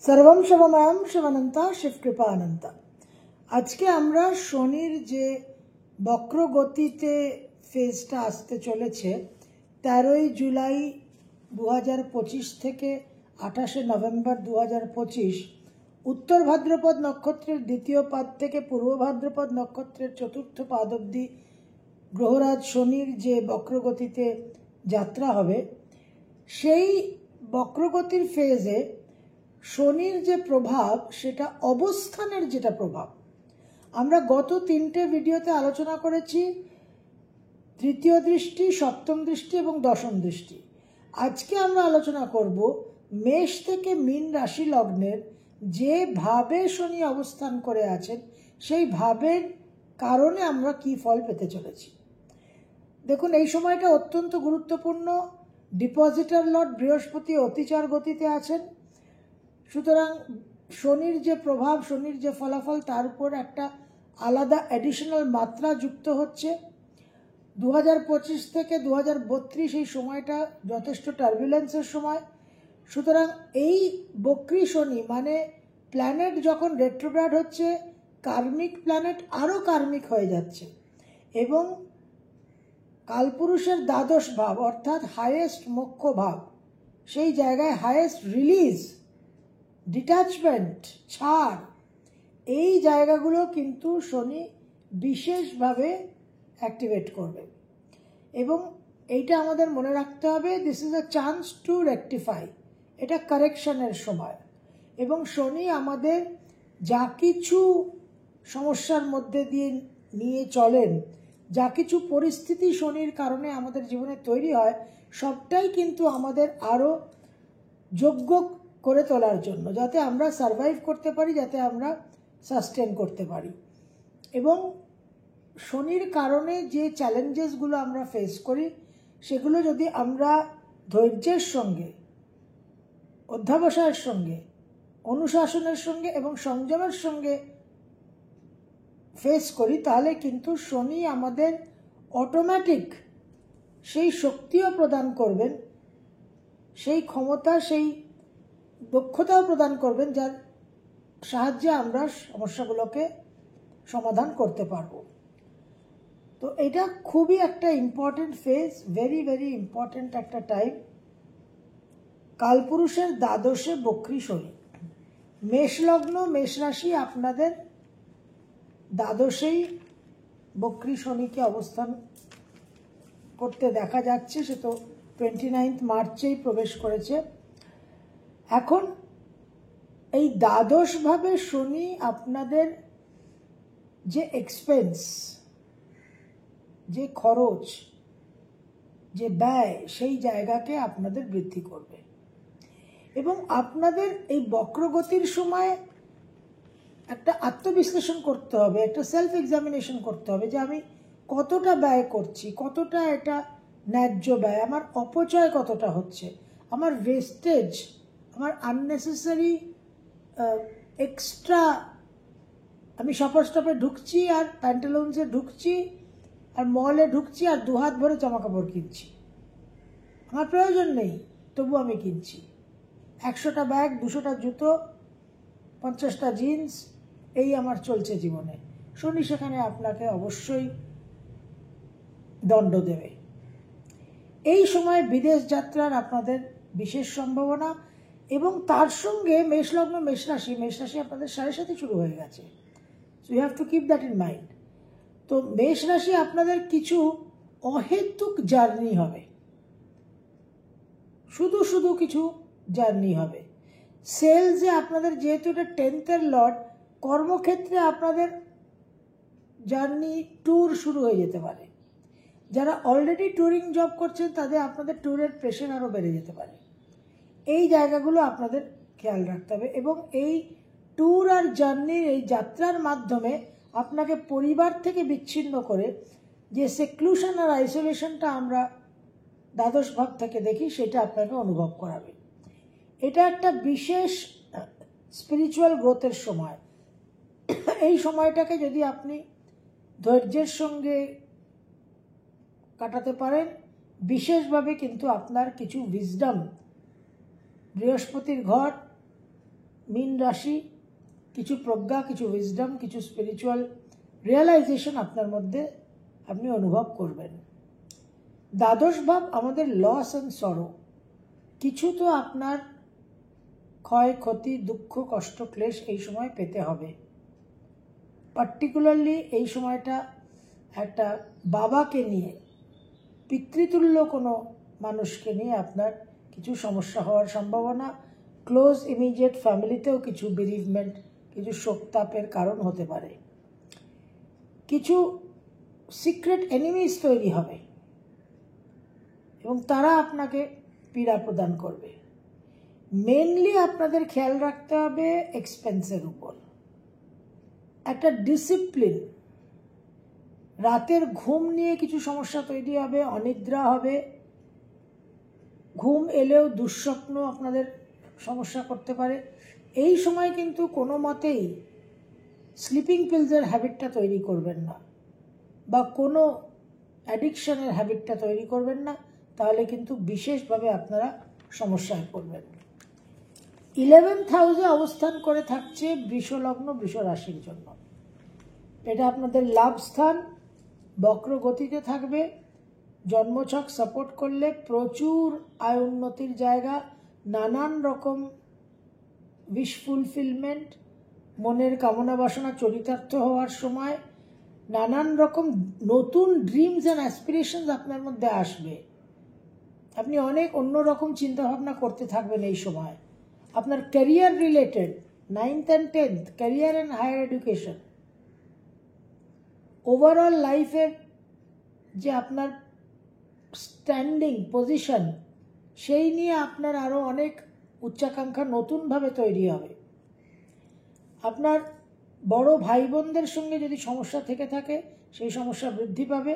सर्वम शिवमयम शिवानंता शिव कृपा अनंता। আজকে আমরা শনির যে বক্রগতিতে ফেজটা আসতে চলেছে 13 জুলাই 2025 থেকে 28 নভেম্বর 2025 উত্তর ভাদ্রপদ নক্ষত্রের দ্বিতীয় পাদ থেকে পূর্ব ভাদ্রপদ নক্ষত্রের চতুর্থ পাদ অবধি গ্রহরাজ শনির যে বক্রগতিতে যাত্রা হবে, সেই বক্রগতির ফেজে শনির যে প্রভাব, সেটা অবস্থানের যেটা প্রভাব আমরা গত 3টে ভিডিওতে আলোচনা করেছি, তৃতীয় দৃষ্টি, সপ্তম দৃষ্টি এবং দশম দৃষ্টি। আজকে আমরা আলোচনা করব মেষ থেকে মীন রাশি লগ্নের যে ভাবে শনি অবস্থান করে আছেন, সেই ভাবের কারণে আমরা কি ফল পেতে চলেছি। দেখুন, এই সময়টা অত্যন্ত গুরুত্বপূর্ণ। ডিপোজিটর লর্ড বৃহস্পতি অতিচার গতিতে আছেন, সুতরাং শনির যে প্রভাব, শনির যে ফলাফল, তার উপর একটা আলাদা অ্যাডিশনাল মাত্রা যুক্ত হচ্ছে। 2025 থেকে 2032 এই সময়টা যথেষ্ট টার্বুলেন্সের সময়। সুতরাং এই বক্রী শনি মানে প্ল্যানেট যখন রেট্রোগ্রেড হচ্ছে, কার্মিক প্ল্যানেট আরও কার্মিক হয়ে যাচ্ছে এবং কালপুরুষের দ্বাদশ ভাব অর্থাৎ হাইয়েস্ট মোক্ষ ভাব, সেই জায়গায় হাইয়েস্ট রিলিজ, ডিট্যাচমেন্ট, ছাড়, এই জায়গাগুলো কিন্তু শনি বিশেষভাবে অ্যাক্টিভেট করবে এবং এইটা আমাদের মনে রাখতে হবে, this is a chance to rectify. এটা কারেকশনের সময় এবং শনি আমাদের যা কিছু সমস্যার মধ্যে দিয়ে নিয়ে চলেন, যা কিছু পরিস্থিতি শনির কারণে আমাদের জীবনে তৈরি হয়, সবটাই কিন্তু আমাদের আরও যোগ্য করে তোলার জন্য, যাতে আমরা সারভাইভ করতে পারি, যাতে আমরা সাস্টেন করতে পারি। এবং শনির কারণে যে চ্যালেঞ্জেসগুলো আমরা ফেস করি, সেগুলো যদি আমরা ধৈর্যের সঙ্গে, অধ্যাবসায়ের সঙ্গে, অনুশাসনের সঙ্গে এবং সংযমের সঙ্গে ফেস করি, তাহলে কিন্তু শনি আমাদের অটোমেটিক সেই শক্তিও প্রদান করবেন, সেই ক্ষমতা, সেই দক্ষতাও প্রদান করবেন, যার সাহায্যে আমরা সমস্যাগুলোকে সমাধান করতে পারব। তো এটা খুবই একটা important phase, very very important একটা টাইম। কালপুরুষের দ্বাদশে বক্রী শনি, মেষ লগ্ন, মেষ রাশি, আপনাদের দ্বাদশেই বক্রী শনিকে অবস্থান করতে দেখা যাচ্ছে। সে তো 29 মার্চেই প্রবেশ করেছে। এখন এই দ্বাদশভাবে শনি আপনাদের যে এক্সপেন্স, যে খরচ, যে ব্যয়, সেই জায়গাকে আপনাদের বৃদ্ধি করবে এবং আপনাদের এই বক্রগতির সময় একটা আত্মবিশ্লেষণ করতে হবে, একটা সেলফ এক্সামিনেশন করতে হবে যে আমি কতটা ব্যয় করছি, কতটা এটা ন্যায্য ব্যয়, আমার অপচয় কতটা হচ্ছে, আমার ওয়েস্টেজ, আমার আননেসেসারি এক্সট্রা, আমি শপার স্টপে ঢুকছি আর প্যান্টালুন্সে ঢুকছি আর মলে ঢুকছি আর দুহাত ভরে জামা কাপড় কিনছি, আমার প্রয়োজন নেই তবু আমি কিনছি। 100টা ব্যাগ, 200টা জুতো, 50টা জিন্স, এই আমার চলছে জীবনে। শনি সেখানে আপনাকে অবশ্যই দণ্ড দেবে। এই সময় বিদেশ যাত্রার আপনাদের বিশেষ সম্ভাবনা এবং তার সঙ্গে মেষলগ্ন, মেষ রাশি আপনাদের 7.5 শুরু হয়ে গেছে। So you have to keep that in mind. তো মেষ রাশি আপনাদের কিছু অহেতুক জার্নি হবে, শুধু শুধু কিছু জার্নি হবে। সেলসে আপনাদের, যেহেতু এটা 10th লর্ড, কর্মক্ষেত্রে আপনাদের জার্নি, ট্যুর শুরু হয়ে যেতে পারে। যারা অলরেডি ট্যুরিং জব করছেন, তাদের আপনাদের ট্যুরের প্রেশার আরও বেড়ে যেতে পারে। এই জায়গাগুলো আপনাদের খেয়াল রাখতে হবে এবং এই ট্যুর আর জার্নির, এই যাত্রার মাধ্যমে আপনাকে পরিবার থেকে বিচ্ছিন্ন করে যে সেক্লুশন আর আইসোলেশনটা আমরা দ্বাদশ ভাব থেকে দেখি, সেটা আপনাকে অনুভব করাবে। এটা একটা বিশেষ স্পিরিচুয়াল গ্রোথের সময়। এই সময়টাকে যদি আপনি ধৈর্যের সঙ্গে কাটাতে পারেন, বিশেষভাবে কিন্তু আপনার কিছু উইজডম, বৃহস্পতির ঘর, মীন রাশি, কিছু প্রজ্ঞা, কিছু উইজডম, কিছু স্পিরিচুয়াল রিয়েলাইজেশন আপনার মধ্যে আপনি অনুভব করবেন। দ্বাদশ ভাব আমাদের লস অ্যান্ড সরো, কিছু তো আপনার ক্ষয়ক্ষতি, দুঃখ, কষ্ট, ক্লেশ এই সময় পেতে হবে। পার্টিকুলারলি এই সময়টা একটা বাবাকে নিয়ে, পিতৃতুল্য কোনো মানুষকে নিয়ে আপনার কিছু সমস্যা হওয়ার সম্ভাবনা, ক্লোজ ইমিডিয়েট ফ্যামিলিতেও কিছু বেরিভমেন্ট, কিছু শোকতাপের কারণ হতে পারে। কিছু সিক্রেট এনিমিজ তৈরি হবে এবং তারা আপনাকে পীড়া প্রদান করবে। মেনলি আপনাদের খেয়াল রাখতে হবে এক্সপেন্সের উপর, একটা ডিসিপ্লিন। রাতের ঘুম নিয়ে কিছু সমস্যা তৈরি হবে, অনিদ্রা হবে, ঘুম এলেও দুঃস্বপ্ন আপনাদের সমস্যা করতে পারে। এই সময় কিন্তু কোনো মতেই স্লিপিং পিলসের হ্যাবিটটা তৈরি করবেন না বা কোনো অ্যাডিকশনের হ্যাবিটটা তৈরি করবেন না, তাহলে কিন্তু বিশেষভাবে আপনারা সমস্যায় পড়বেন। 11th হাউসে অবস্থান করে থাকছে বৃষলগ্ন, বৃষ রাশির জন্য। এটা আপনাদের লাভ স্থান, বক্র গতিতে থাকবে। জন্মছক সাপোর্ট করলে প্রচুর আয় উন্নতির জায়গা, নানান রকম উইশ ফুলফিলমেন্ট, মনের কামনা বাসনা চরিতার্থ হওয়ার সময়, নানান রকম নতুন ড্রিমস অ্যান্ড অ্যাসপিরেশনস আপনার মধ্যে আসবে। আপনি অনেক অন্যরকম চিন্তাভাবনা করতে থাকবেন এই সময়। আপনার career related 9th and 10th, career and higher education, overall লাইফের যে আপনার স্ট্যান্ডিং পজিশন, সেই নিয়ে আপনার আরও অনেক উচ্চাকাঙ্ক্ষা নতুনভাবে তৈরি হবে। আপনার বড় ভাই বোনদের সঙ্গে যদি সমস্যা থেকে থাকে, সেই সমস্যা বৃদ্ধি পাবে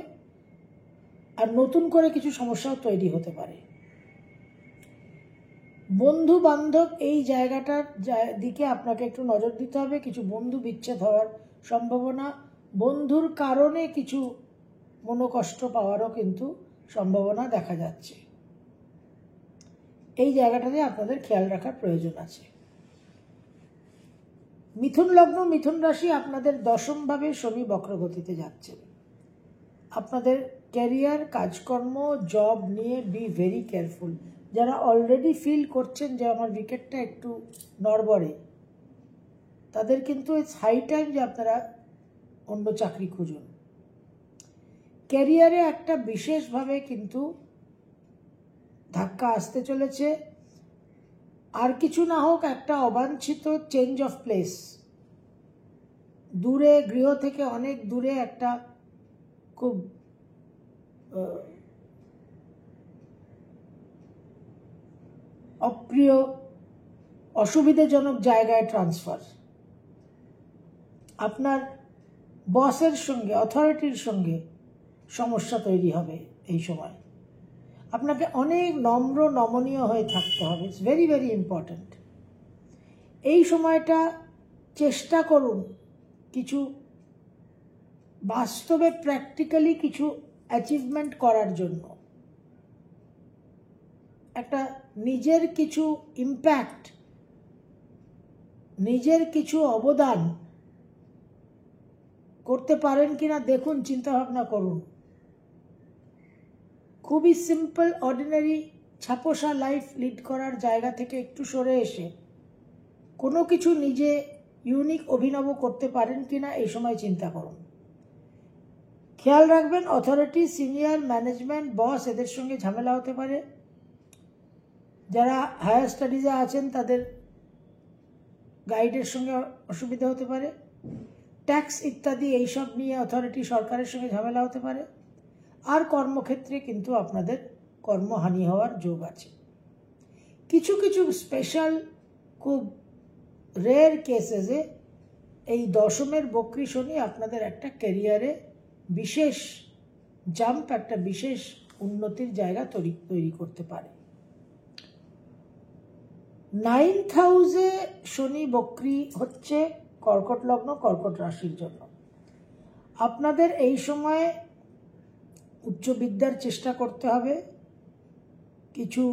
আর নতুন করে কিছু সমস্যাও তৈরি হতে পারে। বন্ধু বান্ধব এই জায়গাটার দিকে আপনাকে একটু নজর দিতে হবে। কিছু বন্ধু বিচ্ছেদ হওয়ার সম্ভাবনা, বন্ধুর কারণে কিছু মনোকষ্ট পাওয়ারও কিন্তু সম্ভাবনা দেখা যাচ্ছে। এই জায়গাটাতে আপনাদের খেয়াল রাখার প্রয়োজন আছে। মিথুন লগ্ন, মিথুন রাশি, আপনাদের দশমভাবে শনি বক্রগতিতে যাচ্ছেন। আপনাদের ক্যারিয়ার, কাজকর্ম, জব নিয়ে বি ভেরি কেয়ারফুল। যারা অলরেডি ফিল করছেন যে আমার উইকেটটা একটু নড়বড়ে, তাদের কিন্তু ইটস হাই টাইম যে আপনারা অন্য চাকরি খুঁজুন। ক্যারিয়ারে একটা বিশেষভাবে কিন্তু ধাক্কা আসতে চলেছে। আর কিছু না হোক, একটা অবাঞ্ছিত চেঞ্জ অফ প্লেস, দূরে, গৃহ থেকে অনেক দূরে একটা খুব অপ্রিয়, অসুবিধাজনক জায়গায় ট্রান্সফার। আপনার বসের সঙ্গে, অথরিটির সঙ্গে সমস্যা তৈরি হবে এই সময়। আপনাকে অনেক নম্র, নমনীয় হয়ে থাকতে হবে। It's very very important. এই সময়টা চেষ্টা করুন কিছু বাস্তবে প্র্যাকটিক্যালি কিছু অ্যাচিভমেন্ট করার জন্য, একটা নিজের কিছু ইম্প্যাক্ট, নিজের কিছু অবদান করতে পারেন কিনা দেখুন, চিন্তা ভাবনা করুন। খুবই সিম্পল অর্ডিনারি ছাপোষা লাইফ লিড করার জায়গা থেকে একটু সরে এসে কোনো কিছু নিজে ইউনিক, অভিনব করতে পারেন কিনা এই সময় চিন্তা করুন। খেয়াল রাখবেন অথরিটি, সিনিয়র ম্যানেজমেন্ট, বস, এদের সঙ্গে ঝামেলা হতে পারে। যারা হায়ার স্টাডিজে আছেন তাদের গাইডের সঙ্গে অসুবিধা হতে পারে। ট্যাক্স ইত্যাদি এইসব নিয়ে অথরিটি, সরকারের সঙ্গে ঝামেলা হতে পারে। আর কর্মক্ষেত্রে কিন্তু আপনাদের কর্মহানি হওয়ার যোগ আছে। কিছু কিছু স্পেশাল, খুব রেয়ার কেসেসে এই দশমের বক্রী শনি আপনাদের একটা ক্যারিয়ারে বিশেষ জাম্প, একটা বিশেষ উন্নতির জায়গা তৈরি করতে পারে। 9th হাউসে শনি বক্রী হচ্ছে কর্কট লগ্ন, কর্কট রাশির জন্য। আপনাদের এই সময়ে উচ্চ বিদ্যার চেষ্টা করতে হবে। কিছু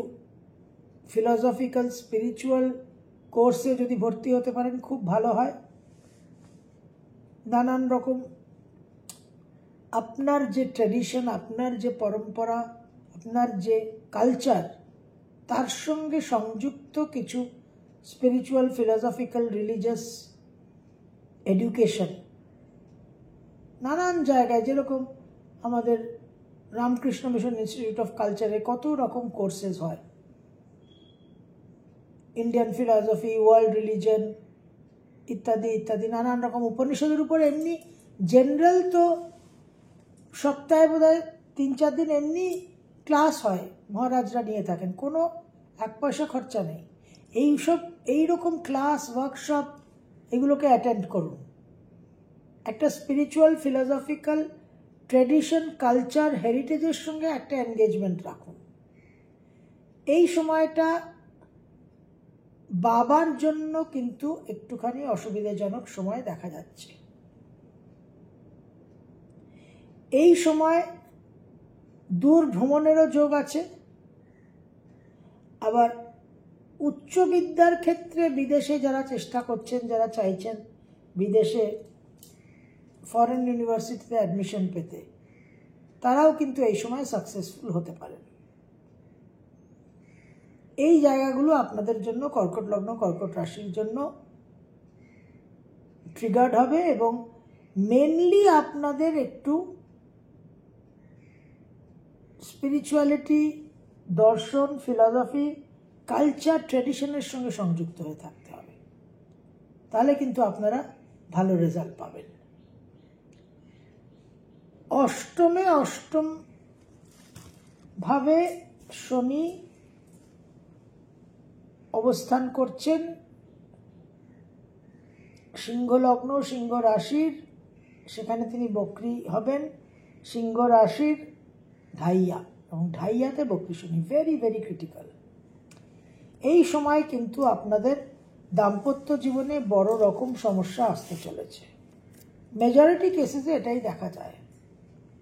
ফিলসফিক্যাল, স্পিরিচুয়াল কোর্সে যদি ভর্তি হতে পারেন খুব ভালো হয়। নানান রকম আপনার যে ট্র্যাডিশন, আপনার যে পরম্পরা, আপনার যে কালচার, তার সঙ্গে সংযুক্ত কিছু স্পিরিচুয়াল, ফিলসফিক্যাল, রিলিজিয়াস এডুকেশন নানান জায়গায়, যেরকম আমাদের রামকৃষ্ণ মিশন ইনস্টিটিউট অফ কালচারে কত রকম কোর্সেস হয়, ইন্ডিয়ান ফিলসফি, ওয়ার্ল্ড রিলিজন ইত্যাদি ইত্যাদি, নানান রকম উপনিষদের উপর এমনি জেনারেল তো সপ্তাহে বোধহয় 3-4 দিন এমনি ক্লাস হয়, মহারাজরা নিয়ে থাকেন, কোনো 1 পয়সা খরচা নেই। এইরকম ক্লাস, ওয়ার্কশপ এগুলোকে অ্যাটেন্ড করুন। একটা স্পিরিচুয়াল, ফিলসফিক্যাল, ট্র্যাডিশন, কালচার, হেরিটেজের সঙ্গে একটা এনগেজমেন্ট রাখুন। এই সময়টা বাবার জন্য কিন্তু একটুখানি অসুবিধাজনক সময় দেখা যাচ্ছে। এই সময় দূর ভ্রমণেরও যোগ আছে। আবার উচ্চবিদ্যার ক্ষেত্রে বিদেশে যারা চেষ্টা করছেন, যারা চাইছেন বিদেশে ফরেন ইউনিভার্সিটিতে অ্যাডমিশন পেতে, তারাও কিন্তু এই সময় সাকসেসফুল হতে পারেন। এই জায়গাগুলো আপনাদের জন্য, কর্কট লগ্ন, কর্কট রাশির জন্য ট্রিগার্ড হবে, এবং মেনলি আপনাদের একটু স্পিরিচুয়ালিটি, দর্শন, ফিলসফি, কালচার, ট্র্যাডিশনের সঙ্গে সংযুক্ত হয়ে থাকতে হবে, তাহলে কিন্তু আপনারা ভালো রেজাল্ট পাবেন। অষ্টম ভাবে শনি অবস্থান করছেন সিংহ লগ্ন, সিংহ রাশির, সেখানে তিনি বক্রী হবেন সিংহ রাশির ঢাইয়া, এবং ঢাইয়াতে বক্রী শনি, ভেরি ভেরি ক্রিটিক্যাল। এই সময় কিন্তু আপনাদের দাম্পত্য জীবনে বড় রকম সমস্যা আসতে চলেছে। মেজরিটি কেসেসে এটাই দেখা যায়।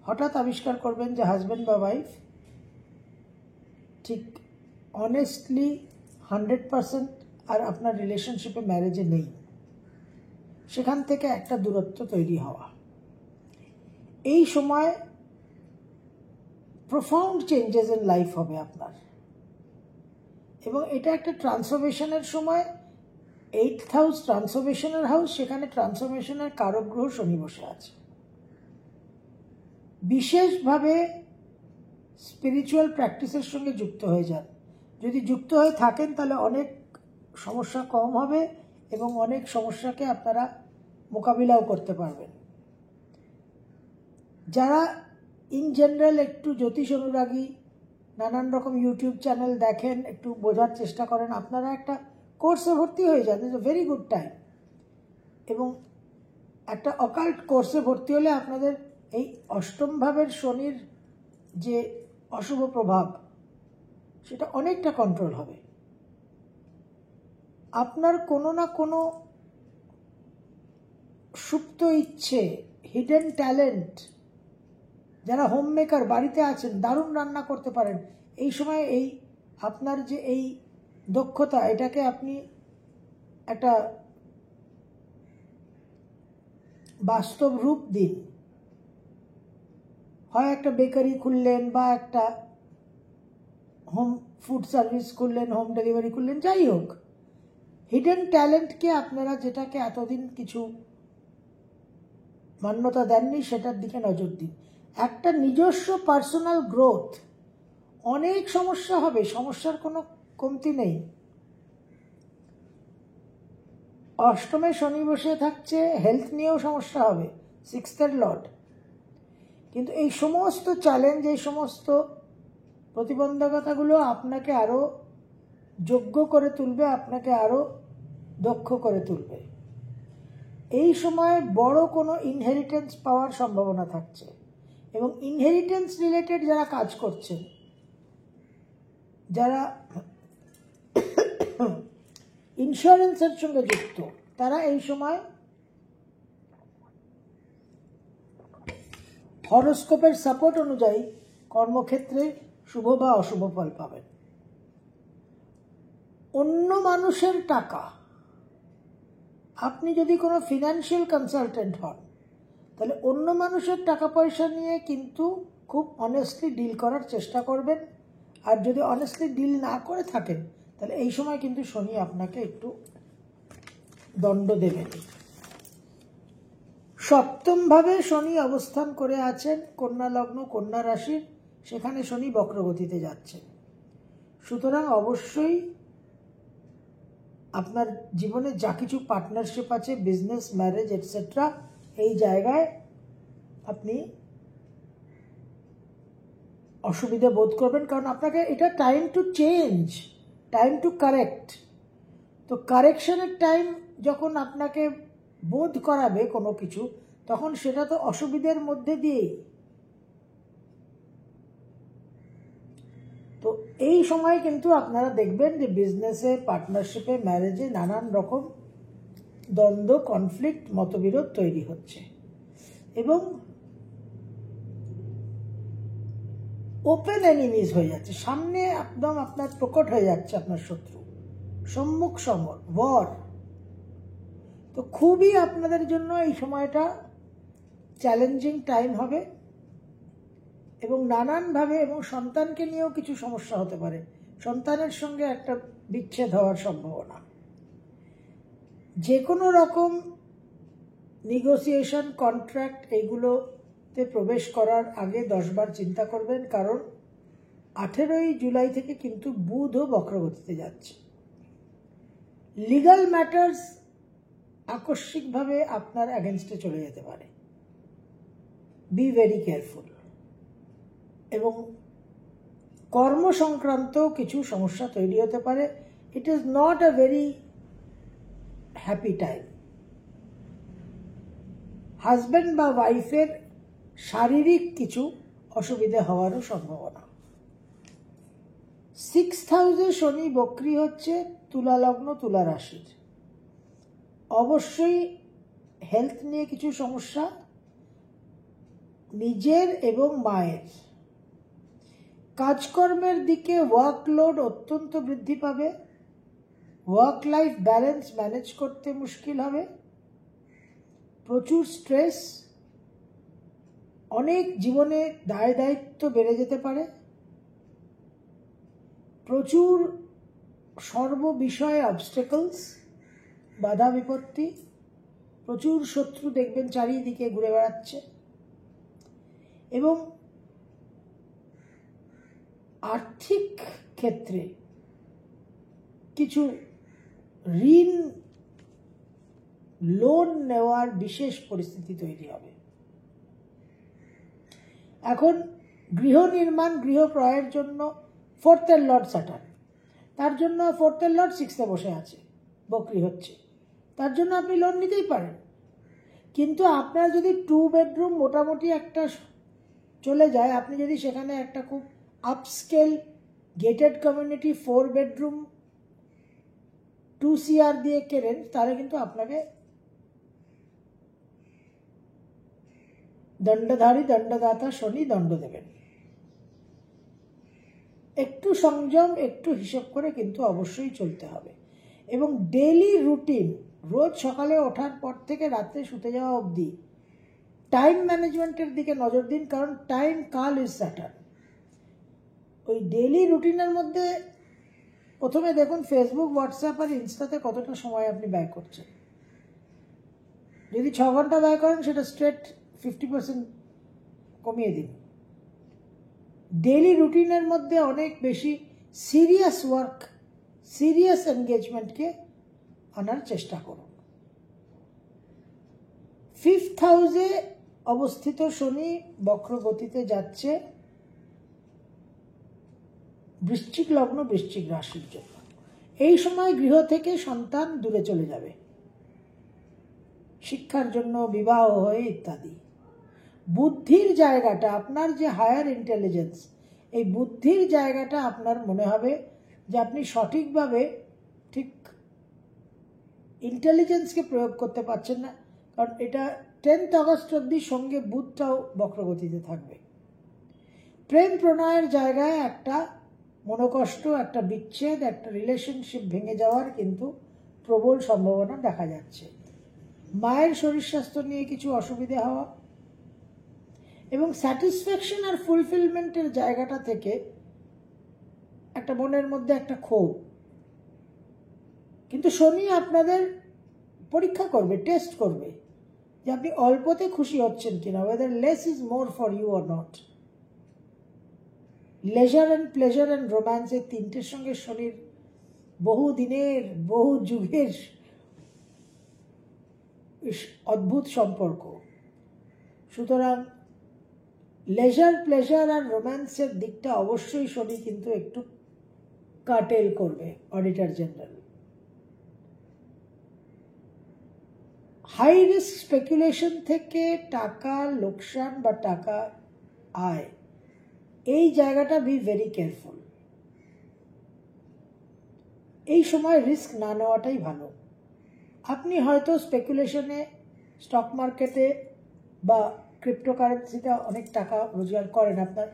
হঠাৎ আবিষ্কার করবেন যে হাজব্যান্ড বা ওয়াইফ ঠিক অনেস্টলি 100% আর আপনার রিলেশনশিপে, ম্যারেজে নেই। সেখান থেকে একটা দূরত্ব তৈরি হওয়া। এই সময় প্রফাউন্ড চেঞ্জেস ইন লাইফ হবে আপনার, এবং এটা একটা ট্রান্সফরমেশনের সময়। 8th হাউস ট্রান্সফরমেশনের হাউস, সেখানে ট্রান্সফরমেশনের কারক গ্রহ শনি বসে আছে। বিশেষভাবে স্পিরিচুয়াল প্র্যাকটিসের সঙ্গে যুক্ত হয়ে যান। যদি যুক্ত হয়ে থাকেন তাহলে অনেক সমস্যা কম হবে, এবং অনেক সমস্যাকে আপনারা মোকাবিলাও করতে পারবেন। যারা ইন জেনারেল একটু জ্যোতিষ অনুরাগী, নানান রকম ইউটিউব চ্যানেল দেখেন, একটু বোঝার চেষ্টা করেন, আপনারা একটা কোর্সে ভর্তি হয়ে যান, it's a very good time. এবং একটা অকাল্ট কোর্সে ভর্তি হলে আপনাদের এই অষ্টম ভাবের শনির যে অশুভ প্রভাব, সেটা অনেকটা কন্ট্রোল হবে। আপনার কোনো না কোনো সুপ্ত ইচ্ছে, হিডেন ট্যালেন্ট, যারা হোম মেকার বাড়িতে আছেন, দারুণ রান্না করতে পারেন, এই সময় এই আপনার যে এই দক্ষতা, এটাকে আপনি একটা বাস্তব রূপ দিন। হয় একটা বেকারি খুললেন, বা একটা হোম ফুড সার্ভিস খুললেন, হোম ডেলিভারি খুললেন, যাই হোক, হিডেন ট্যালেন্টকে আপনারা, যেটাকে এতদিন কিছু মান্যতা দেননি, সেটার দিকে নজর দিন। একটা নিজস্ব পার্সোনাল গ্রোথ। অনেক সমস্যা হবে, সমস্যার কোনো কমতি নেই। অষ্টমে শনি বসে থাকছে, হেলথ নিয়েও সমস্যা হবে, 6th লর্ড। কিন্তু এই সমস্ত চ্যালেঞ্জ, এই সমস্ত প্রতিবন্ধকতাগুলো আপনাকে আরও যোগ্য করে তুলবে, আপনাকে আরও দক্ষ করে তুলবে। এই সময় বড় কোনো ইনহেরিটেন্স পাওয়ার সম্ভাবনা থাকছে, এবং ইনহেরিটেন্স রিলেটেড যারা কাজ করছেন, যারা ইন্স্যুরেন্সের সঙ্গে যুক্ত, তারা এই সময় হরোস্কোপের সাপোর্ট অনুযায়ী কর্মক্ষেত্রে শুভ বা অশুভ ফল পাবেন। অন্য মানুষের টাকা আপনি যদি কোনো ফিনান্সিয়াল কনসালটেন্ট হন, তাহলে অন্য মানুষের টাকা পয়সা নিয়ে কিন্তু খুব অনেস্টলি ডিল করার চেষ্টা করবেন। আর যদি অনেস্টলি ডিল না করে থাকেন, তাহলে এই সময় কিন্তু শনি আপনাকে একটু দণ্ড দেবেন। সপ্তমভাবে শনি অবস্থান করে আছেন কন্যা লগ্ন, কন্যা রাশির, সেখানে শনি বক্রগতিতে যাচ্ছেন। সুতরাং অবশ্যই আপনার জীবনে যা কিছু পার্টনারশিপ আছে, বিজনেস, ম্যারেজ এটসেট্রা, এই জায়গায় আপনি অসুবিধা বোধ করবেন, কারণ আপনাকে এটা time to change, time to correct. তো কারেকশনের টাইম যখন আপনাকে বোধ করাবে কোনো কিছু, তখন সেটা তো অসুবিধার মধ্যে দিয়েই। তো এই সময় কিন্তু আপনারা দেখবেন যে বিজনেসে, পার্টনারশিপে, ম্যারেজে নানান রকম দ্বন্দ্ব, কনফ্লিক্ট, মতবিরোধ তৈরি হচ্ছে এবং ওপেন এনিমিজ হয়ে যাচ্ছে। সামনে একদম আপনার প্রকট হয়ে যাচ্ছে আপনার শত্রু, সম্মুখ সমর, ওয়ার। তো খুবই আপনাদের জন্য এই সময়টা চ্যালেঞ্জিং টাইম হবে এবং নানানভাবে, এবং সন্তানকে নিয়েও কিছু সমস্যা হতে পারে, সন্তানের সঙ্গে একটা বিচ্ছেদ হওয়ার সম্ভাবনা। যে কোনো রকম নেগোসিয়েশন, কন্ট্রাক্ট, এইগুলোতে প্রবেশ করার আগে 10 বার চিন্তা করবেন, কারণ 18ই জুলাই থেকে কিন্তু বুধও বক্রগতিতে যাচ্ছে। লিগ্যাল ম্যাটার্স আকস্মিকভাবে আপনার অ্যাগেনস্টে চলে যেতে পারে, বি ভেরি কেয়ারফুল। এবং কর্ম সংক্রান্ত কিছু সমস্যা তৈরি হতে পারে। It is not a very happy time. Husband বা ওয়াইফের শারীরিক কিছু অসুবিধা হওয়ারও সম্ভাবনা। 6th হাউসে শনি বক্রী হচ্ছে, তুলা লগ্ন, তুলা রাশির। অবশ্যই হেলথ নিয়ে কিছু সমস্যা, নিজের এবং মায়ের। কাজকর্মের দিকে ওয়ার্কলোড অত্যন্ত বৃদ্ধি পাবে, ওয়ার্ক লাইফ ব্যালেন্স ম্যানেজ করতে মুশকিল হবে, প্রচুর স্ট্রেস, অনেক জীবনে দায় দায়িত্ব বেড়ে যেতে পারে, প্রচুর সর্ববিষয়ে অবস্টেকলস, বাধা বিপত্তি, প্রচুর শত্রু দেখবেন চারিদিকে ঘুরে বেড়াচ্ছে, এবং আর্থিক ক্ষেত্রে কিছু ঋণ, লোন নেওয়ার বিশেষ পরিস্থিতি তৈরি হবে। এখন গৃহ নির্মাণ, গৃহ ক্রয়ের জন্য 4th এর লর্ড স্যাটার্ন, তার জন্য 4th এর লর্ড 6th এ বসে আছে, বক্রী হচ্ছে, তার জন্য আপনি লোন নিতেই পারেন। কিন্তু আপনার যদি 2 বেডরুম মোটামুটি একটা চলে যায়, আপনি যদি সেখানে একটা খুব upscale gated community 4 bedroom 2 CR দিয়ে কেনেন, তাহলে কিন্তু আপনাকে দণ্ডধারী, দণ্ডদাতা শনি দণ্ড দেবেন। একটু সংযম, একটু হিসেব করে কিন্তু অবশ্যই চলতে হবে। এবং ডেইলি রুটিন, রোজ সকালে ওঠার পর থেকে রাত্রে শুতে যাওয়া অবধি টাইম ম্যানেজমেন্টের দিকে নজর দিন, কারণ টাইম কাল ইজ স্যাটার্ন। ওই ডেইলি রুটিনের মধ্যে প্রথমে দেখুন ফেসবুক, হোয়াটসঅ্যাপ আর ইনস্টাতে কতটা সময় আপনি ব্যয় করছেন। যদি 6 ঘন্টা ব্যয় করেন, সেটা স্ট্রেট 50% কমিয়ে দিন। ডেইলি রুটিনের মধ্যে অনেক বেশি সিরিয়াস ওয়ার্ক, সিরিয়াস এনগেজমেন্টকে আনার চেষ্টা করুন। 5th হাউসে অবস্থিত শনি বক্রগতিতে যাচ্ছে বৃশ্চিক লগ্ন, বৃশ্চিক রাশির জন্য। এই সময় গৃহ থেকে সন্তান দূরে চলে যাবে, শিক্ষার জন্য, বিবাহ হয়ে ইত্যাদি। বুদ্ধির জায়গাটা, আপনার যে হায়ার ইন্টেলিজেন্স, এই বুদ্ধির জায়গাটা আপনার মনে হবে যে আপনি সঠিকভাবে ঠিক ইন্টেলিজেন্সকে প্রয়োগ করতে পারছেন না, কারণ এটা 10th আগস্ট অবধি সঙ্গে বুধটাও বক্রগতিতে থাকবে। প্রেম প্রণয়ের জায়গায় একটা মনোকষ্ট, একটা বিচ্ছেদ, একটা রিলেশনশিপ ভেঙে যাওয়ার কিন্তু প্রবল সম্ভাবনা দেখা যাচ্ছে। মায়ের শরীর স্বাস্থ্য নিয়ে কিছু অসুবিধা হওয়া, এবং স্যাটিসফ্যাকশন আর ফুলফিলমেন্টের জায়গাটা থেকে একটা মনের মধ্যে একটা ক্ষোভ। কিন্তু শনি আপনাদের পরীক্ষা করবে, টেস্ট করবে যে আপনি অল্পতে খুশি হচ্ছেন কিনা, whether less is more for you or not. Leisure and pleasure and romance, এই তিনটের সঙ্গে শনির বহু দিনের বহু যুগের অদ্ভুত সম্পর্ক। সুতরাং লেজার প্লেজার আর রোম্যান্সের দিকটা অবশ্যই শনি কিন্তু একটু কাটেল করবে auditor general. High risk speculation থেকে টাকা লোকসান বা টাকা আয়, এই জায়গাটা বি ভেরি কেয়ারফুল। এই সময় রিস্ক না নেওয়াটাই ভালো। আপনি হয়তো স্পেকুলেশনে, স্টক মার্কেটে বা ক্রিপ্টোকারেন্সিতে অনেক টাকা রোজগার করেন, আপনার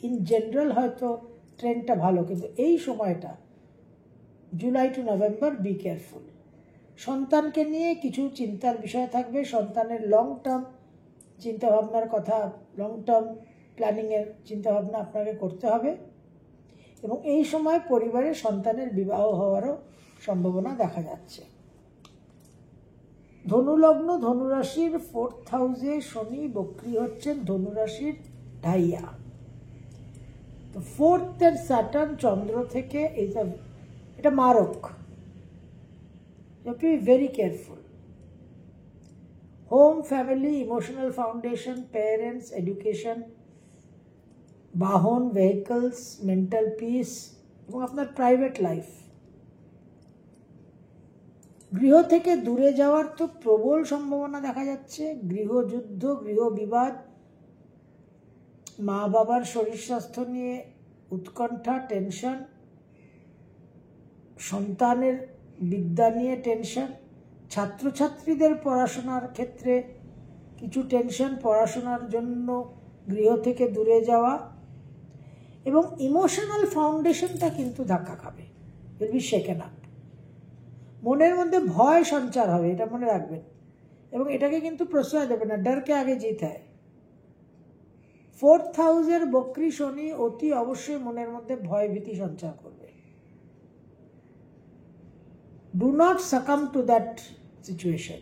ইন জেনারেল হয়তো ট্রেন্ডটা ভালো, কিন্তু এই সময়টা July to November be careful. সন্তানকে নিয়ে কিছু চিন্তার বিষয় থাকবে, সন্তানের লং টার্ম চিন্তাভাবনার কথা, লং টার্ম প্ল্যানিংয়ের চিন্তাভাবনা আপনাকে করতে হবে, এবং এই সময় পরিবারে সন্তানের বিবাহ হওয়ারও সম্ভাবনা দেখা যাচ্ছে। ধনুলগ্ন, ধনুরাশির 4th হাউসে শনি বক্রী হচ্ছেন, ধনুরাশির ঢাইয়া। তো 4th এর স্যাটার্ন চন্দ্র থেকে এটা মারক। You have to be very careful. Home, family, emotional foundation, parents, education, বাহন, vehicles, mental peace এবং আপনার প্রাইভেট লাইফ। গৃহ থেকে দূরে যাওয়ার তো প্রবল সম্ভাবনা দেখা যাচ্ছে। গৃহযুদ্ধ, গৃহ বিবাদ, মা বাবার শরীর স্বাস্থ্য নিয়ে উৎকণ্ঠা, টেনশন, সন্তানের বিদ্যা নিয়ে টেনশন, ছাত্রছাত্রীদের পড়াশোনার ক্ষেত্রে কিছু টেনশন, পড়াশোনার জন্য গৃহ থেকে দূরে যাওয়া, এবং ইমোশনাল ফাউন্ডেশনটা কিন্তু ধাক্কা খাবে, উইল বি শেকেন আপ। মনের মধ্যে ভয় সঞ্চার হবে, এটা মনে রাখবেন, এবং এটাকে কিন্তু প্রশ্রয় দেবে না, ডরকে আগে জিত হয়। 4th হাউসের বক্রী শনি অতি অবশ্যই মনের মধ্যে ভয় ভীতি সঞ্চার করবে। Do not succumb to that situation.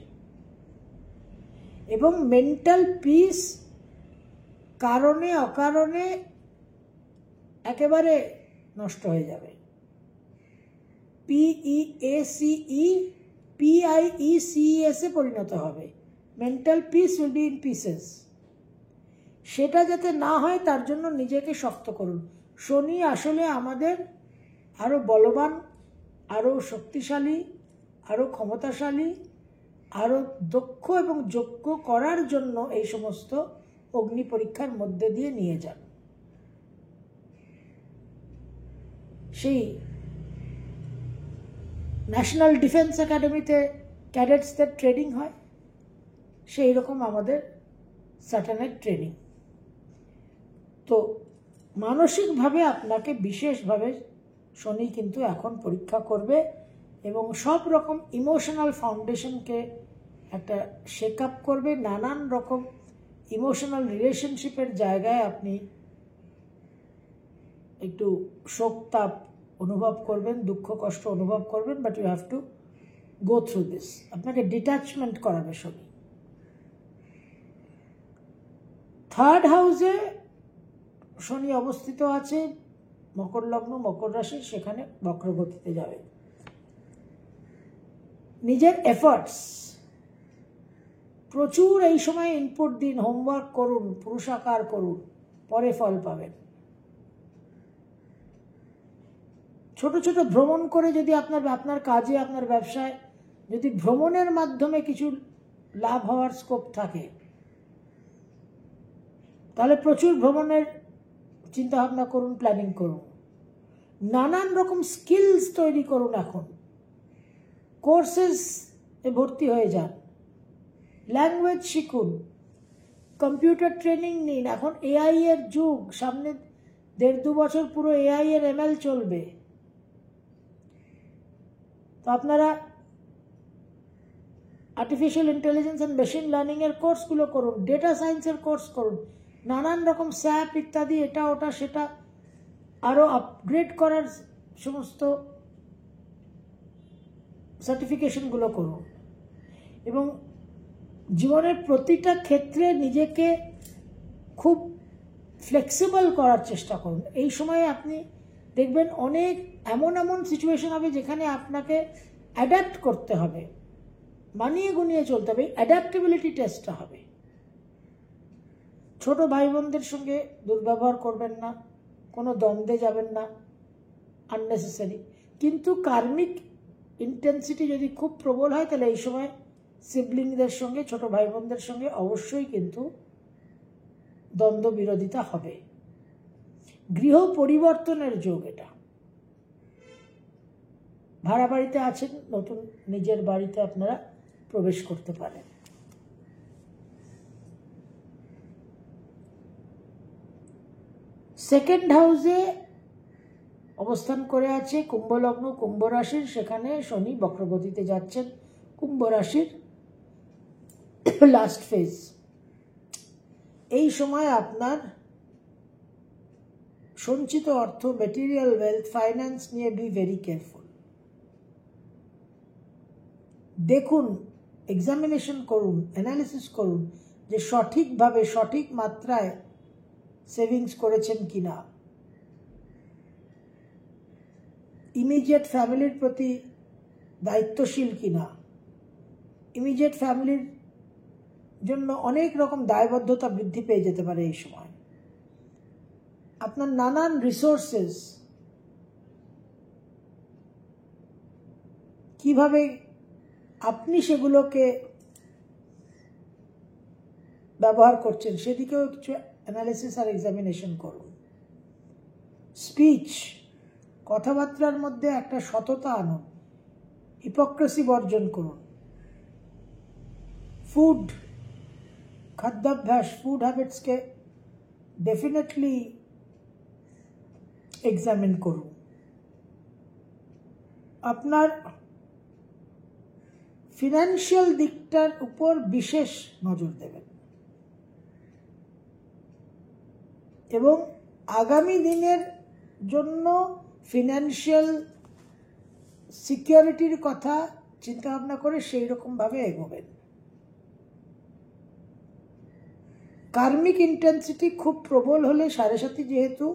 এবং মেন্টাল পিস কারণে অকারণে একেবারে নষ্ট হয়ে যাবে। PEACE পরিণত হবে। Mental peace will be in pieces. সেটা যাতে না হয় তার জন্য নিজেকে শক্ত করুন। শনি আসলে আমাদের আরও বলবান, আরও শক্তিশালী, আরও ক্ষমতাশালী, আরও দক্ষ এবং যোগ্য করার জন্য এই সমস্ত অগ্নি পরীক্ষার মধ্যে দিয়ে নিয়ে যান। সেই ন্যাশনাল ডিফেন্স একাডেমিতে ক্যাডেটসদের ট্রেনিং হয়, সেই রকম আমাদের স্যাটার্নের ট্রেনিং। তো মানসিকভাবে আপনাকে বিশেষভাবে শনি কিন্তু এখন পরীক্ষা করবে, এবং সব রকম ইমোশনাল ফাউন্ডেশনকে একটা শেক আপ করবে। নানান রকম ইমোশনাল রিলেশনশিপের জায়গায় আপনি একটু শোক তাপ অনুভব করবেন, দুঃখ কষ্ট অনুভব করবেন, but you have to go through this. আপনাকে ডিট্যাচমেন্ট করাবে শনি। 3rd হাউসে শনি অবস্থিত আছে, মকর লগ্ন, মকর রাশি, সেখানে বক্রগতিতে যাবে। নিজের এফার্টস প্রচুর এই সময় ইনপুট দিন, হোমওয়ার্ক করুন, পুরুষাকার করুন, পরে ফল পাবেন। ছোট ছোট ভ্রমণ করে যদি আপনার কাজে, আপনার ব্যবসায় যদি ভ্রমণের মাধ্যমে কিছু লাভ হওয়ার স্কোপ থাকে, তাহলে প্রচুর ভ্রমণের চিন্তাভাবনা করুন, প্ল্যানিং করুন। নানান রকম স্কিলস তৈরি করুন, এখন কোর্সেস এ ভর্তি হয়ে যান, ল্যাঙ্গুয়েজ শিখুন, কম্পিউটার ট্রেনিং নিন। এখন এআই এর যুগ, সামনে 1.5-2 বছর পুরো এআই এর এমএল চলবে। তো আপনারা আর্টিফিশিয়াল ইন্টেলিজেন্স অ্যান্ড মেশিন লার্নিংয়ের কোর্সগুলো করুন, ডেটা সায়েন্সের কোর্স করুন, নানান রকম স্যাপ ইত্যাদি এটা ওটা সেটা আরও আপগ্রেড করার সমস্ত সার্টিফিকেশনগুলো করুন এবং জীবনের প্রতিটা ক্ষেত্রে নিজেকে খুব ফ্লেক্সিবল করার চেষ্টা করুন। এই সময়ে আপনি দেখবেন অনেক এমন এমন সিচুয়েশন হবে যেখানে আপনাকে অ্যাডাপ্ট করতে হবে, মানিয়ে গুনিয়ে চলতে হবে, অ্যাডাপ্টেবিলিটি টেস্টটা হবে। ছোট ভাই বোনদের সঙ্গে দুর্ব্যবহার করবেন না, কোনো দ্বন্দ্বে যাবেন না আননেসেসারি। কিন্তু কার্মিক ইন্টেন্সিটি যদি খুব প্রবল হয় তাহলে এই সময় সিবলিংদের সঙ্গে, ছোট ভাই বোনদের সঙ্গে অবশ্যই কিন্তু দ্বন্দ্ব বিরোধিতা হবে। গৃহ পরিবর্তনের যোগ এটা। ভাড়া বাড়িতে আছেন, নতুন নিজের বাড়িতে আপনারা প্রবেশ করতে পারেন। সেকেন্ড হাউসে অবস্থান করে আছে কুম্ভ লগ্ন, কুম্ভ রাশির, সেখানে শনি বক্রগতিতে যাচ্ছেন কুম্ভ রাশির লাস্ট ফেজ। এই সময় আপনার সঞ্চিত অর্থ, মেটেরিয়াল ওয়েলথ, ফাইন্যান্স নিয়ে বি ভেরি কেয়ারফুল। দেখুন, এক্সামিনেশন করুন, অ্যানালিসিস করুন যে সঠিকভাবে সঠিক মাত্রায় সেভিংস করেছেন কিনা। ইমিডিয়েট ফ্যামিলির প্রতি দায়িত্বশীল কিনা। ইমিডিয়েট ফ্যামিলির জন্য অনেক রকম দায়বদ্ধতা বৃদ্ধি পেয়ে যেতে পারে এই সময়। আপনার নানান রিসোর্সেস কিভাবে আপনি সেগুলোকে ব্যবহার করছেন সেদিকেও কিছু অ্যানালিসিস আর এক্সামিনেশন করুন। স্পিচ, কথাবার্তার মধ্যে একটা সততা আনুন, হিপোক্রেসি বর্জন করুন। ফুড, খাদ্যাভ্যাস, ফুড হ্যাবিটসকে ডেফিনেটলি এক্সামিন করুন। আপনার ফিনান্সিয়াল দিকটার উপর বিশেষ নজর দেবেন এবং আগামী দিনের জন্য ফিনান্সিয়াল সিকিউরিটির কথা চিন্তা ভাবনা করে সেই রকমভাবে এগোবেন। কার্মিক ইন্টেন্সিটি খুব প্রবল হলে, 7.5 যেহেতু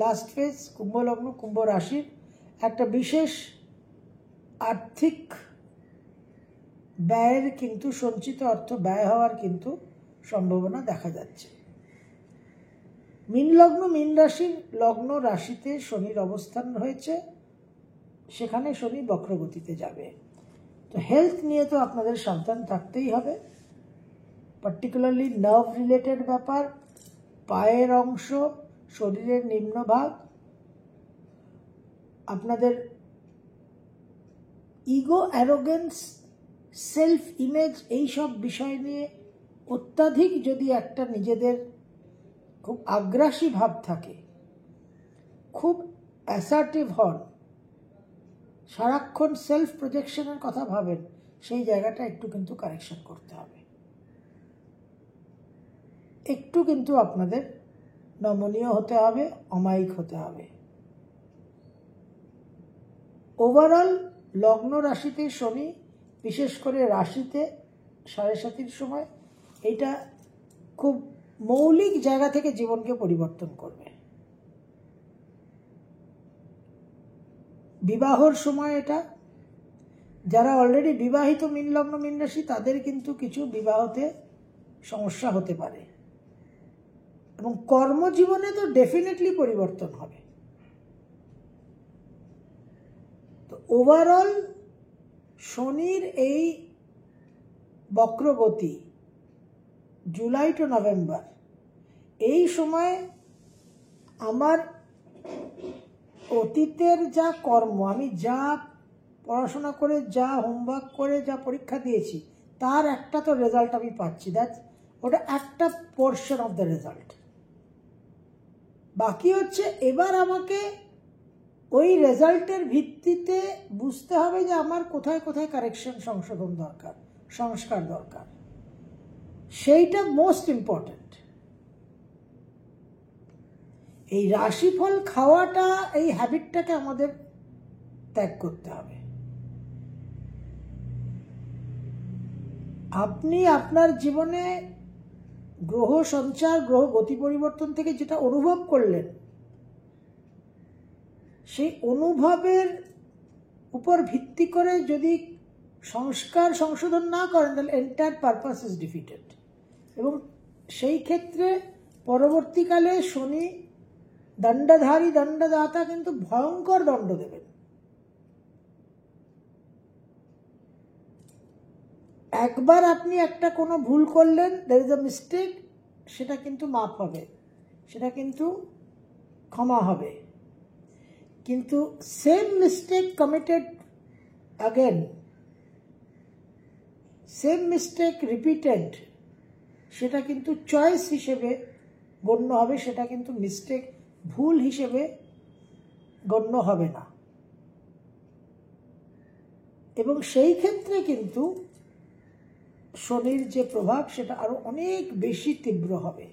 লাস্ট ফেজ, কুম্ভ লগ্ন কুম্ভ রাশির, একটা বিশেষ আর্থিক ব্যয়ের কিন্তু, সঞ্চিত অর্থ ব্যয় হওয়ার কিন্তু সম্ভাবনা দেখা যাচ্ছে। মীন লগ্ন মীন রাশির লগ্ন রাশিতে শনির অবস্থান হয়েছে, সেখানে শনি বক্রগতিতে যাবে। তো হেলথ নিয়ে তো আপনাদের সাবধান থাকতেই হবে, পার্টিকুলারলি নার্ভ রিলেটেড ব্যাপার, পায়ের অংশ, শরীরের নিম্নভাগ, আপনাদের ইগো, অ্যারোগেন্স, সেলফ ইমেজ, এইসব বিষয় নিয়ে অত্যাধিক যদি একটা নিজেদের খুব আগ্রাসী ভাব থাকে, খুব অ্যাসার্টিভ হন, সারাক্ষণ সেলফ প্রজেকশনের কথা ভাবেন, সেই জায়গাটা একটু কিন্তু কারেকশন করতে হবে। একটু কিন্তু আপনাদের নমনীয় হতে হবে, অমায়িক হতে হবে। ওভারঅল লগ্ন রাশিতে শনি, বিশেষ করে রাশিতে 7.5 সময়, এটা খুব মৌলিক জায়গা থেকে জীবনকে পরিবর্তন করবে। বিবাহর সময় এটা, যারা অলরেডি বিবাহিত মীন লগ্ন মীন রাশি তাদের কিন্তু কিছু বিবাহতে সমস্যা হতে পারে এবং কর্মজীবনে তো ডেফিনেটলি পরিবর্তন হবে। তো ওভারঅল শনির এই বক্রগতি জুলাই টু নভেম্বর, এই সময় আমার অতীতের যা কর্ম, আমি যা পড়াশোনা করে, যা হোমওয়ার্ক করে, যা পরীক্ষা দিয়েছি, তার একটা তো রেজাল্ট আমি পাচ্ছি, ওটা একটা পোর্শন অফ দ্য রেজাল্ট। বাকি হচ্ছে এবার আমাকে ওই রেজাল্টের ভিত্তিতে বুঝতে হবে যে আমার কোথায় কোথায় কারেকশন, সংশোধন দরকার, সংস্কার দরকার, সেইটা মোস্ট ইম্পর্ট্যান্ট। এই রাশিফল খাওয়াটা, এই হ্যাবিটটাকে আমাদের ত্যাগ করতে হবে। আপনি আপনার জীবনে গ্রহ সঞ্চার, গ্রহ গতি পরিবর্তন থেকে যেটা অনুভব করলেন, সেই অনুভবের উপর ভিত্তি করে যদি সংস্কার সংশোধন না করেন, তাহলে এন্টায়ার পারপাস ইজ ডিফিটেড। এবং সেই ক্ষেত্রে পরবর্তীকালে শনি দণ্ডধারী, দণ্ডদাতা, কিন্তু ভয়ঙ্কর দণ্ড দেবেন। একবার আপনি একটা কোনো ভুল করলেন, there is a mistake, সেটা কিন্তু মাফ হবে, সেটা কিন্তু ক্ষমা হবে। কিন্তু same mistake committed again, same mistake repeated, সেটা কিন্তু চয়েস হিসেবে গণ্য হবে, সেটা কিন্তু মিস্টেক, ভুল হিসেবে গণ্য হবে না। এবং সেই ক্ষেত্রে কিন্তু শনির যে প্রভাব, সেটা আরো অনেক বেশি তীব্র হবে।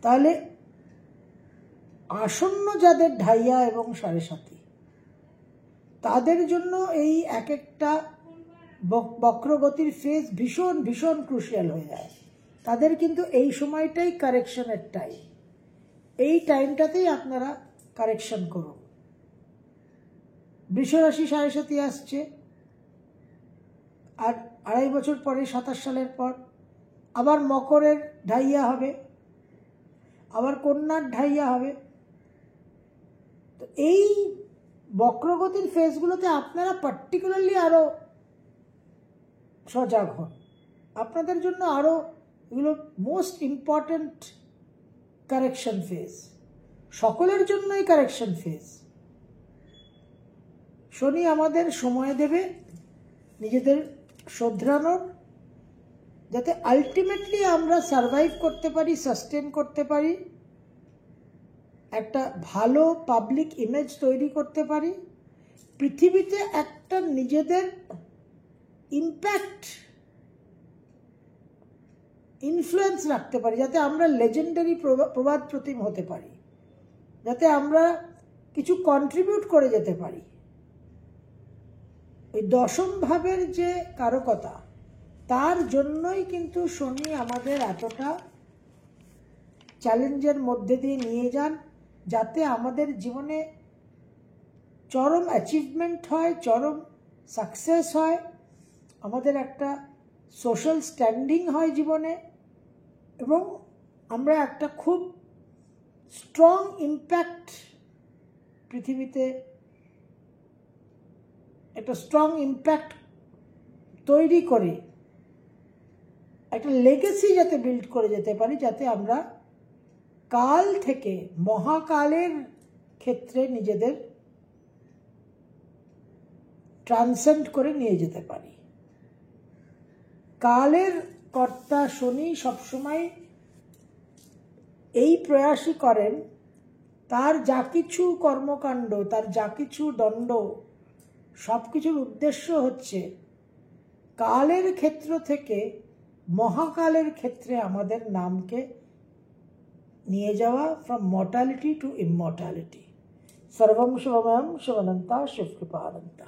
তাহলে আসন্ন যাদের ঢাইয়া এবং সাড়ে সাতি, তাদের জন্য এই এক একটা বক্রগতির ফেজ ভীষণ ভীষণ ক্রুশিয়াল হয়ে যায়। তাদের কিন্তু এই সময়টাই কারেকশনের টাইম। এই টাইমটাতেই আপনারা কারেকশন করুন। বৃষরাশি সাড়ে সাতি আসছে, আর 2.5 বছর পরে 27 সালের পর আবার মকরের ঢাইয়া হবে, আবার কন্যার ঢাইয়া হবে। তো এই বক্রগতির ফেজগুলোতে আপনারা পার্টিকুলারলি আরো সজাগ হন। আপনাদের জন্য আরো এগুলো মোস্ট ইম্পর্ট্যান্ট কারেকশন ফেজ, সকলের জন্যই কারেকশন ফেজ। শনি আমাদের সময় দেবে নিজেদের শোধরানোর, যাতে আলটিমেটলি আমরা সারভাইভ করতে পারি, সাস্টেন করতে পারি, একটা ভালো পাবলিক ইমেজ তৈরি করতে পারি, পৃথিবীতে একটা নিজেদের ইম্প্যাক্ট, ইনফ্লুয়েন্স রাখতে পারি, যাতে আমরা লেজেন্ডারি প্রবাদ প্রতিম হতে পারি, যাতে আমরা কিছু কন্ট্রিবিউট করে যেতে পারি। ওই দশম ভাবের যে কারকতা, তার জন্যই কিন্তু শনি আমাদের এতটা চ্যালেঞ্জের মধ্যে দিয়ে নিয়ে যান, যাতে আমাদের জীবনে চরম অ্যাচিভমেন্ট হয়, চরম সাকসেস হয়, আমাদের একটা সোশ্যাল স্ট্যান্ডিং হয় জীবনে, এবং আমরা একটা খুব স্ট্রং ইম্প্যাক্ট পৃথিবীতে, একটা স্ট্রং ইম্প্যাক্ট তৈরি করে একটা লেগেসি যাতে বিল্ড করে যেতে পারি, যাতে আমরা কাল থেকে মহাকালের ক্ষেত্রে নিজেদের ট্রান্সেন্ড করে নিয়ে যেতে পারি। কালের কর্তা শনি সবসময় এই প্রয়াসই করেন, তার যা কিছু কর্মকাণ্ড, তার যা কিছু দণ্ড, সব কিছুর উদ্দেশ্য হচ্ছে কালের ক্ষেত্র থেকে মহাকালের ক্ষেত্রে আমাদের নামকে নিয়ে যাওয়া, ফ্রম মর্টালিটি টু ইমমর্টালিটি। সর্বম শুভময়ম শিবানন্তা শিবকৃপানন্তা।